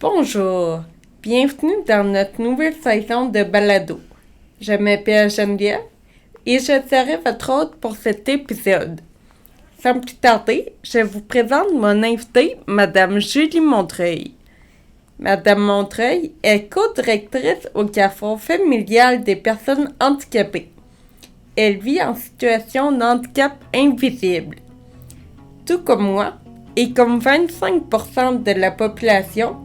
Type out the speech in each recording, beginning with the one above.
Bonjour, bienvenue dans notre nouvelle saison de balado. Je m'appelle Geneviève et je serai votre hôte pour cet épisode. Sans plus tarder, je vous présente mon invitée, Madame Julie Montreuil. Madame Montreuil est co-directrice au Carrefour familial des personnes handicapées. Elle vit en situation de handicap invisible. Tout comme moi, et comme 25% de la population,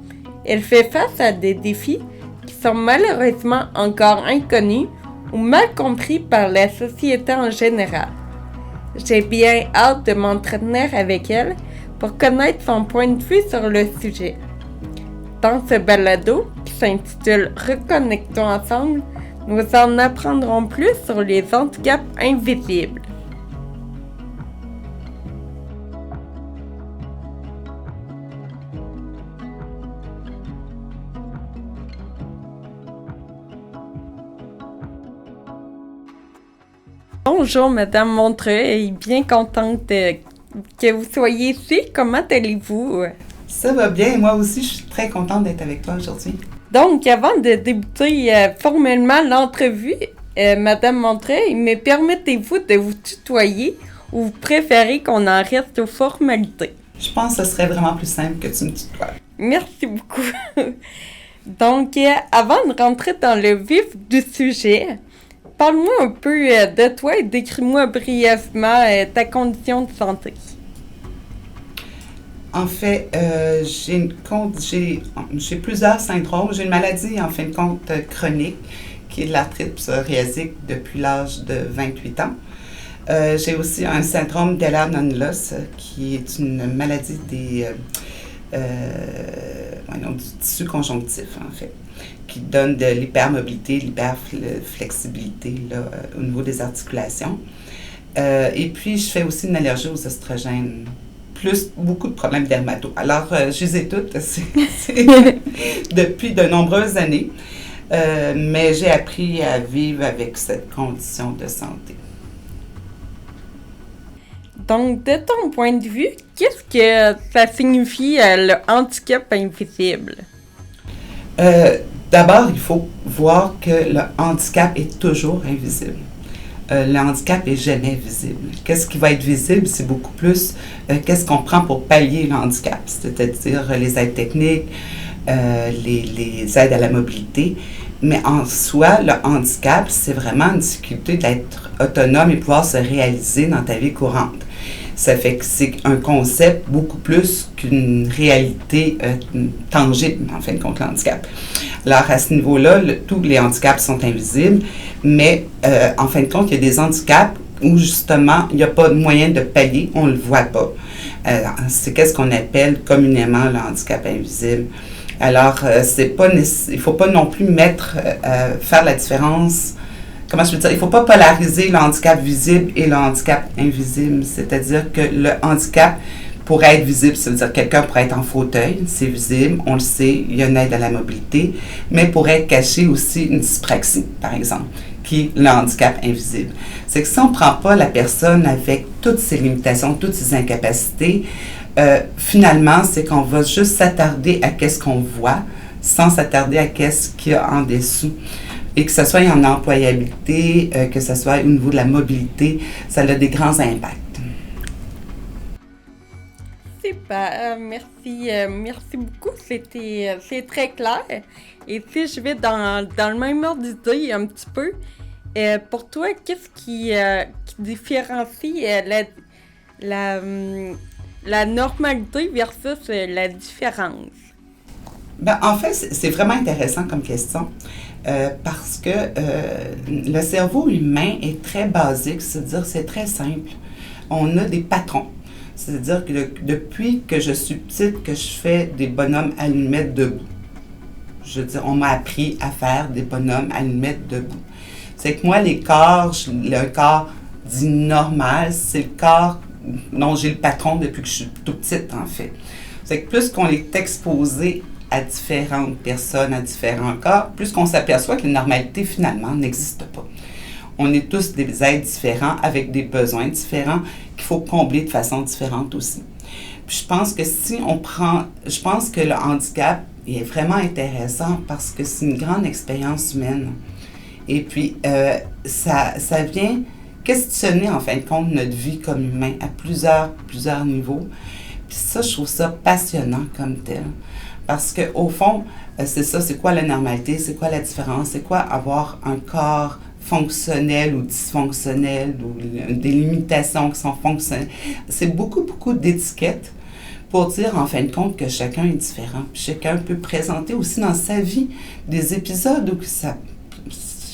elle fait face à des défis qui sont malheureusement encore inconnus ou mal compris par la société en général. J'ai bien hâte de m'entretenir avec elle pour connaître son point de vue sur le sujet. Dans ce balado, qui s'intitule « Reconnectons ensemble », nous en apprendrons plus sur les handicaps invisibles. Bonjour, Madame Montreuil, bien contente que vous soyez ici. Comment allez-vous? Ça va bien, moi aussi, je suis très contente d'être avec toi aujourd'hui. Donc, avant de débuter formellement l'entrevue, Madame Montreuil, me permettez-vous de vous tutoyer ou vous préférez qu'on en reste aux formalités? Je pense que ce serait vraiment plus simple que tu me tutoies. Merci beaucoup. Donc, avant de rentrer dans le vif du sujet, parle-moi un peu de toi et décris-moi brièvement ta condition de santé. En fait, j'ai plusieurs syndromes. J'ai une maladie, en fin de compte, chronique, qui est l'arthrite psoriasique depuis l'âge de 28 ans. J'ai aussi un syndrome d'Ehlers-Danlos, qui est une maladie du tissu conjonctif, en fait, qui donne de l'hypermobilité, l'hyperflexibilité au niveau des articulations. Et puis, je fais aussi une allergie aux oestrogènes, plus beaucoup de problèmes dermato. Alors, je les ai toutes depuis de nombreuses années, mais j'ai appris à vivre avec cette condition de santé. Donc, de ton point de vue, qu'est-ce que ça signifie le handicap invisible? D'abord, il faut voir que le handicap est toujours invisible. Le handicap n'est jamais visible. Qu'est-ce qui va être visible? C'est beaucoup plus qu'est-ce qu'on prend pour pallier le handicap, c'est-à-dire les aides techniques, les aides à la mobilité. Mais en soi, le handicap, c'est vraiment une difficulté d'être autonome et pouvoir se réaliser dans ta vie courante. Ça fait que c'est un concept beaucoup plus qu'une réalité tangible, en fin de compte, le handicap. Alors, à ce niveau-là, tous les handicaps sont invisibles, mais en fin de compte, il y a des handicaps où, justement, il n'y a pas de moyen de pallier, on ne le voit pas. C'est qu'est-ce qu'on appelle communément le handicap invisible. Alors, il ne faut pas non plus faire la différence. Comment je peux dire? Il ne faut pas polariser le handicap visible et le handicap invisible. C'est-à-dire que le handicap pourrait être visible, ça veut dire que quelqu'un pourrait être en fauteuil, c'est visible, on le sait, il y a une aide à la mobilité, mais pourrait être caché aussi une dyspraxie, par exemple, qui est le handicap invisible. C'est que si on ne prend pas la personne avec toutes ses limitations, toutes ses incapacités, finalement, c'est qu'on va juste s'attarder à qu'est-ce qu'on voit, sans s'attarder à qu'est-ce qu'il y a en dessous. Et que ce soit en employabilité, que ce soit au niveau de la mobilité, ça a des grands impacts. Super, merci beaucoup, c'est très clair. Et si je vais dans le même ordre d'idée un petit peu, pour toi, qu'est-ce qui différencie la normalité versus la différence? Ben, en fait, c'est vraiment intéressant comme question parce que le cerveau humain est très basique, c'est-à-dire c'est très simple. On a des patrons. C'est-à-dire que depuis que je suis petite, que je fais des bonhommes allumettes debout. Je veux dire, on m'a appris à faire des bonhommes allumettes debout. C'est que moi, le corps dit normal, c'est le corps dont j'ai le patron depuis que je suis toute petite, en fait. C'est que plus qu'on est exposé à différentes personnes, à différents corps, plus qu'on s'aperçoit que la normalité, finalement, n'existe pas. On est tous des êtres différents, avec des besoins différents, qu'il faut combler de façon différente aussi. Puis je pense que je pense que le handicap il est vraiment intéressant parce que c'est une grande expérience humaine. Et puis, ça vient questionner, en fin de compte, notre vie comme humain à plusieurs niveaux. Puis ça, je trouve ça passionnant comme tel. Parce qu'au fond, c'est ça, c'est quoi la normalité, c'est quoi la différence, c'est quoi avoir un corps fonctionnel ou dysfonctionnel, ou des limitations qui sont fonctionnelles. C'est beaucoup d'étiquettes pour dire, en fin de compte, que chacun est différent. Puis chacun peut présenter aussi dans sa vie des épisodes où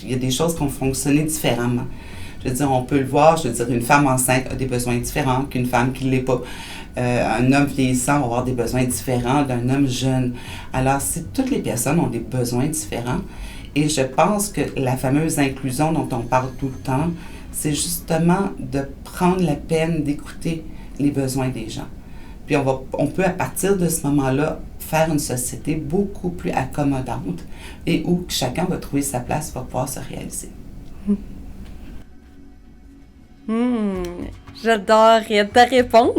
il y a des choses qui ont fonctionné différemment. Je veux dire, on peut le voir, je veux dire, une femme enceinte a des besoins différents qu'une femme qui ne l'est pas. Un homme vieillissant va avoir des besoins différents d'un homme jeune. Alors, toutes les personnes ont des besoins différents. Et je pense que la fameuse inclusion dont on parle tout le temps, c'est justement de prendre la peine d'écouter les besoins des gens. Puis on peut, à partir de ce moment-là, faire une société beaucoup plus accommodante et où chacun va trouver sa place pour pouvoir se réaliser. J'adore ta réponse.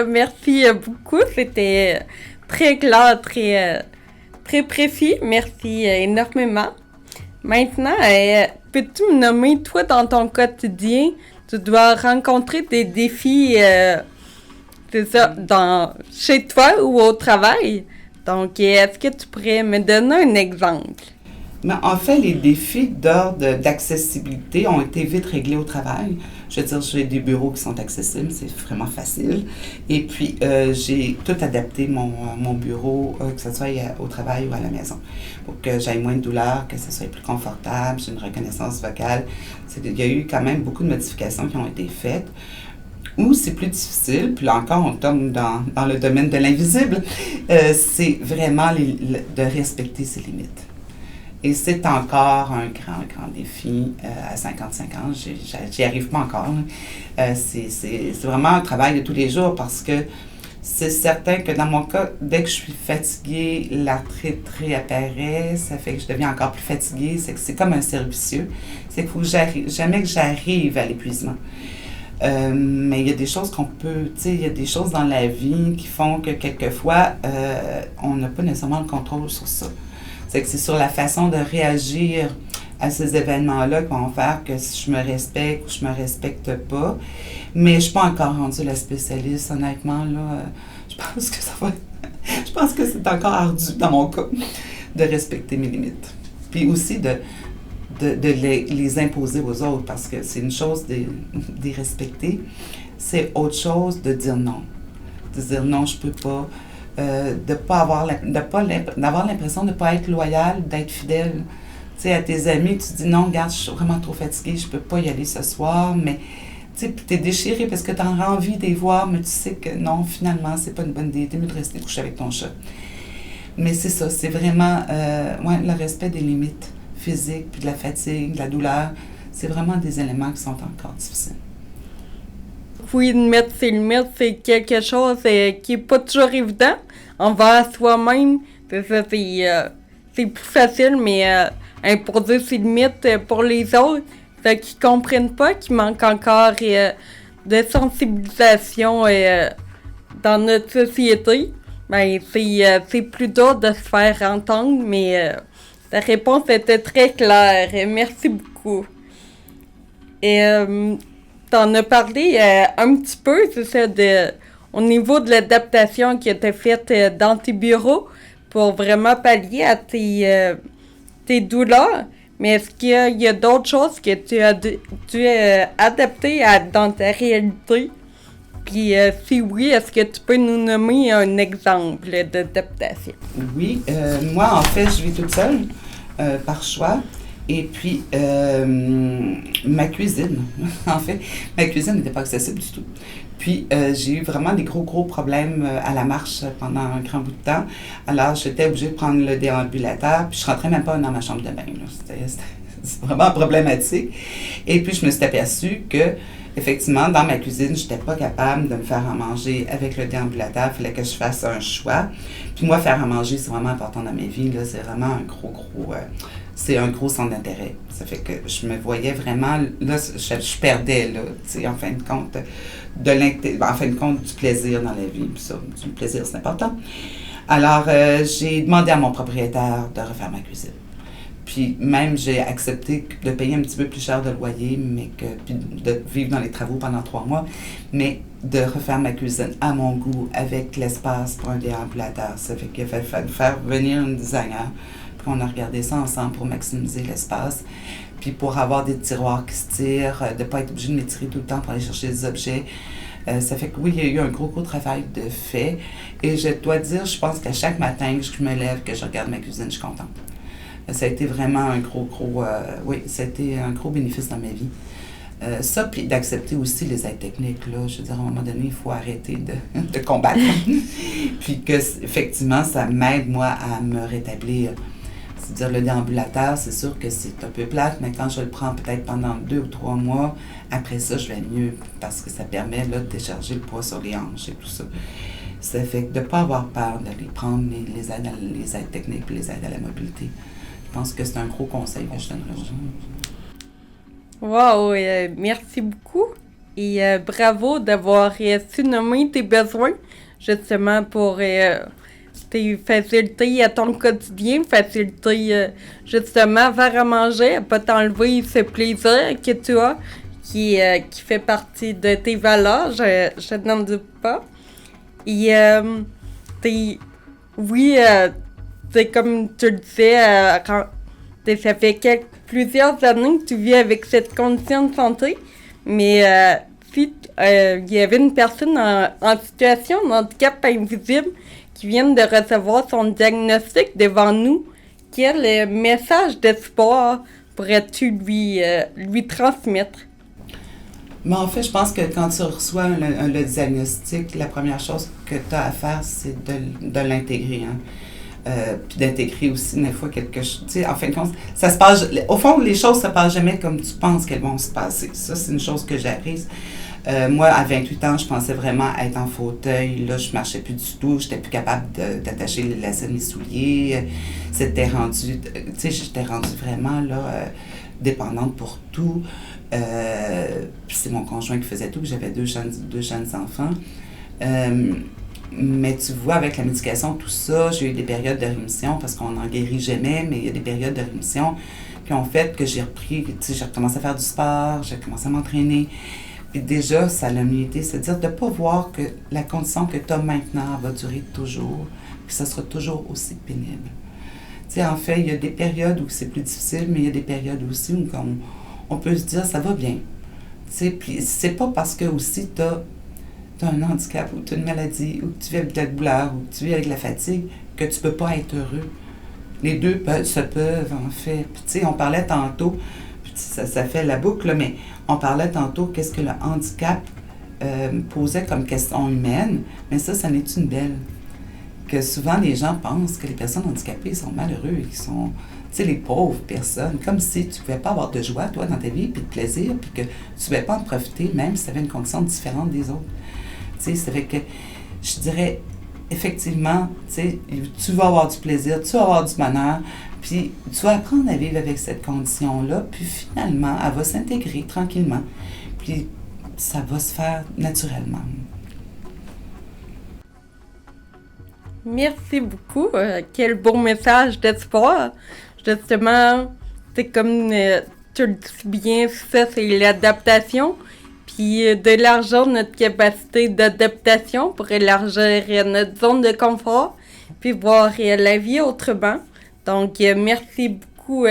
Merci beaucoup. C'était très clair, très précis. Merci énormément. Maintenant, peux-tu me nommer, toi, dans ton quotidien, tu dois rencontrer des défis, c'est ça, chez toi ou au travail. Donc, est-ce que tu pourrais me donner un exemple? Mais en fait, les défis d'ordre d'accessibilité ont été vite réglés au travail. Je veux dire, j'ai des bureaux qui sont accessibles, c'est vraiment facile. Et puis, j'ai tout adapté mon bureau, que ce soit au travail ou à la maison, pour que j'aille moins de douleur, que ce soit plus confortable, j'ai une reconnaissance vocale. Il y a eu quand même beaucoup de modifications qui ont été faites. Où c'est plus difficile, puis là encore, on tombe dans le domaine de l'invisible, c'est vraiment de respecter ses limites. Et c'est encore un grand défi à 55 ans. J'y arrive pas encore. C'est vraiment un travail de tous les jours parce que c'est certain que dans mon cas, dès que je suis fatiguée, l'arthrite apparaît, ça fait que je deviens encore plus fatiguée. C'est comme un cercle vicieux. C'est qu'il faut jamais que j'arrive à l'épuisement. Mais il y a des choses il y a des choses dans la vie qui font que quelquefois, on n'a pas nécessairement le contrôle sur ça. C'est que c'est sur la façon de réagir à ces événements-là qui vont faire que si je me respecte ou je me respecte pas. Mais je ne suis pas encore rendue la spécialiste, honnêtement, là. Je pense que je pense que c'est encore ardu, dans mon cas, de respecter mes limites. Puis aussi de les imposer aux autres, parce que c'est une chose de les respecter, c'est autre chose de dire non. De dire non, je peux pas. D'avoir l'impression de ne pas être loyal, d'être fidèle. Tu sais, à tes amis, tu dis non, regarde, je suis vraiment trop fatiguée, je peux pas y aller ce soir, mais tu sais, t'es déchiré parce que tu as envie de les voir, mais tu sais que non, finalement, c'est pas une bonne idée, t'es mieux de rester couché avec ton chat. Mais c'est ça, c'est vraiment le respect des limites physiques, puis de la fatigue, de la douleur, c'est vraiment des éléments qui sont encore difficiles. Oui, de mettre ses limites, c'est quelque chose qui n'est pas toujours évident envers soi-même. C'est ça, c'est plus facile, mais imposer ses limites pour les autres, fait qu'ils ne comprennent pas qu'il manque encore de sensibilisation dans notre société. Ben, c'est plus dur de se faire entendre, mais ta réponse était très claire. Merci beaucoup. Et t'en as parlé un petit peu, c'est ça, au niveau de l'adaptation qui a été faite dans tes bureaux pour vraiment pallier à tes douleurs. Mais est-ce qu'il y a d'autres choses que tu as dû adapter dans ta réalité? Puis si oui, est-ce que tu peux nous nommer un exemple d'adaptation? Oui, moi en fait, je vis toute seule par choix. Et puis, ma cuisine, en fait, ma cuisine n'était pas accessible du tout. Puis, j'ai eu vraiment des gros problèmes à la marche pendant un grand bout de temps. Alors, j'étais obligée de prendre le déambulateur, puis je rentrais même pas dans ma chambre de bain. C'était vraiment problématique. Et puis, je me suis aperçue que, effectivement, dans ma cuisine, je n'étais pas capable de me faire à manger avec le déambulateur. Il fallait que je fasse un choix. Puis moi, faire à manger, c'est vraiment important dans ma vie. Là. C'est vraiment un c'est un gros centre d'intérêt. Ça fait que je me voyais vraiment, là, je perdais, là, tu sais, en fin de compte, du plaisir dans la vie. Puis ça, du plaisir, c'est important. Alors, j'ai demandé à mon propriétaire de refaire ma cuisine. Puis même, j'ai accepté de payer un petit peu plus cher de loyer, puis de vivre dans les travaux pendant 3 mois, mais de refaire ma cuisine à mon goût, avec l'espace pour un déambulateur. Ça fait qu'il fallait faire venir une designer, puis on a regardé ça ensemble pour maximiser l'espace, puis pour avoir des tiroirs qui se tirent, de ne pas être obligé de m'étirer tout le temps pour aller chercher des objets. Ça fait que oui, il y a eu un gros travail de fait. Et je dois dire, je pense qu'à chaque matin que je me lève, que je regarde ma cuisine, je suis contente. Ça a été vraiment un oui, ça a été un gros bénéfice dans ma vie. Ça, puis d'accepter aussi les aides techniques, là. Je veux dire, à un moment donné, il faut arrêter de combattre. Puis que, effectivement, ça m'aide, moi, à me rétablir. C'est-à-dire, le déambulateur, c'est sûr que c'est un peu plate, mais quand je le prends peut-être pendant 2 ou 3 mois, après ça, je vais mieux, parce que ça permet, là, de décharger le poids sur les hanches et tout ça. Ça fait que de ne pas avoir peur d'aller prendre les aides techniques et les aides à la mobilité. Je pense que c'est un gros conseil que je donnerais aux gens. Wow, merci beaucoup et bravo d'avoir su nommer tes besoins, justement pour tes facilités à ton quotidien, faciliter justement faire à manger, à pas t'enlever ce plaisir que tu as, qui fait partie de tes valeurs, je n'en doute pas. Et oui, c'est comme tu le disais, ça fait plusieurs années que tu vis avec cette condition de santé, mais si il y avait une personne en situation de handicap invisible qui vient de recevoir son diagnostic devant nous, quel message d'espoir pourrais-tu lui transmettre? Mais en fait, je pense que quand tu reçois le diagnostic, la première chose que tu as à faire, c'est de l'intégrer. Hein. Puis d'intégrer aussi, des fois, quelque chose. Tu sais, en fin de compte, ça se passe. Au fond, les choses ne se passent jamais comme tu penses qu'elles vont se passer. Ça, c'est une chose que j'ai apprise. Moi, à 28 ans, je pensais vraiment être en fauteuil. Là, je marchais plus du tout. J'étais plus capable d'attacher les lacets de mes souliers. C'était rendu. Tu sais, j'étais rendue vraiment, là, dépendante pour tout. Puis c'est mon conjoint qui faisait tout. J'avais deux jeunes enfants. Mais tu vois, avec la médication, tout ça, j'ai eu des périodes de rémission parce qu'on n'en guérit jamais, mais il y a des périodes de rémission qui ont fait que j'ai repris, tu sais, j'ai recommencé à faire du sport, j'ai commencé à m'entraîner. Puis déjà, ça l'a mieux été, c'est-à-dire de ne pas voir que la condition que tu as maintenant va durer toujours, puis ça sera toujours aussi pénible. Tu sais, en fait, il y a des périodes où c'est plus difficile, mais il y a des périodes aussi où on peut se dire, ça va bien. Tu sais, puis c'est pas parce que aussi tu as un handicap ou tu as une maladie ou que tu vis avec de la douleur ou que tu vis avec de la fatigue que tu peux pas être heureux. Les deux se peuvent, en fait. Puis, tu sais, on parlait tantôt, puis ça fait la boucle, là, mais on parlait tantôt qu'est-ce que le handicap posait comme question humaine, mais ça n'est une belle. Que souvent, les gens pensent que les personnes handicapées sont malheureux et qu'ils sont, tu sais, les pauvres personnes, comme si tu ne pouvais pas avoir de joie, toi, dans ta vie, puis de plaisir, puis que tu ne pouvais pas en profiter, même si tu avais une condition différente des autres. Tu sais, ça fait que, je dirais, effectivement, tu sais, tu vas avoir du plaisir, tu vas avoir du bonheur, puis tu vas apprendre à vivre avec cette condition-là, puis finalement, elle va s'intégrer tranquillement, puis ça va se faire naturellement. Merci beaucoup. Quel beau message d'espoir. Justement, c'est comme tu le dis bien, ça, c'est l'adaptation. Puis d'élargir notre capacité d'adaptation pour élargir notre zone de confort, puis voir la vie autrement. Donc, merci beaucoup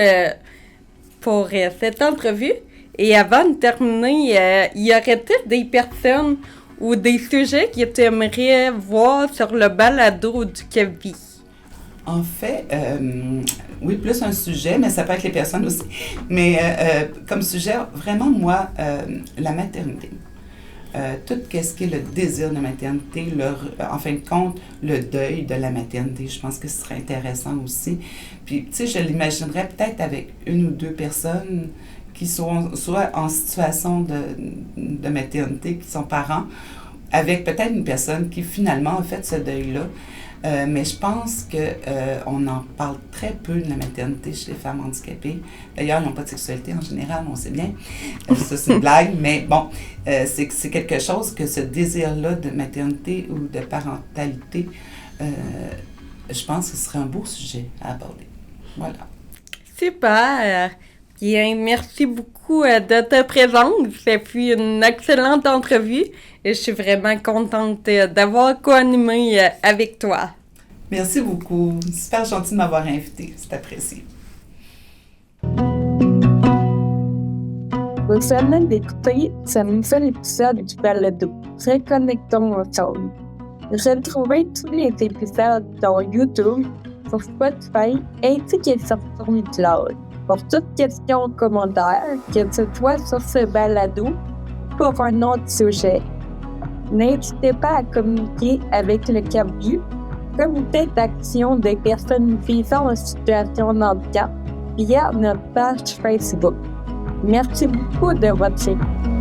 pour cette entrevue. Et avant de terminer, y aurait-il des personnes ou des sujets que tu aimerais voir sur le balado du Cap-Vie? En fait, oui, plus un sujet, mais ça peut être les personnes aussi. Mais comme sujet, vraiment, moi, la maternité. Tout ce qui est le désir de maternité, en fin de compte, le deuil de la maternité, je pense que ce serait intéressant aussi. Puis, tu sais, je l'imaginerais peut-être avec une ou deux personnes qui sont soit en situation de maternité, qui sont parents, avec peut-être une personne qui finalement a fait ce deuil-là. Mais je pense qu'on en parle très peu de la maternité chez les femmes handicapées. D'ailleurs, ils n'ont pas de sexualité en général, on sait bien. Ça, c'est une blague, mais bon, c'est quelque chose que ce désir-là de maternité ou de parentalité, Je pense que ce serait un beau sujet à aborder. Voilà. Super! Bien, merci beaucoup de ta présence. Ça fut une excellente entrevue et je suis vraiment contente d'avoir co-animé avec toi. Merci beaucoup. Super gentil de m'avoir invité. C'est apprécié. Vous venez d'écouter ce nouvel épisode du balado Reconnectons ensemble. Retrouvez tous les épisodes sur YouTube, sur Spotify ainsi que sur SoundCloud. Pour toute question ou commentaire, que ce soit sur ce balado ou pour un autre sujet, n'hésitez pas à communiquer avec le CAPVIEW, Comité d'action des personnes vivant en situation de handicap, via notre page Facebook. Merci beaucoup de votre écoute.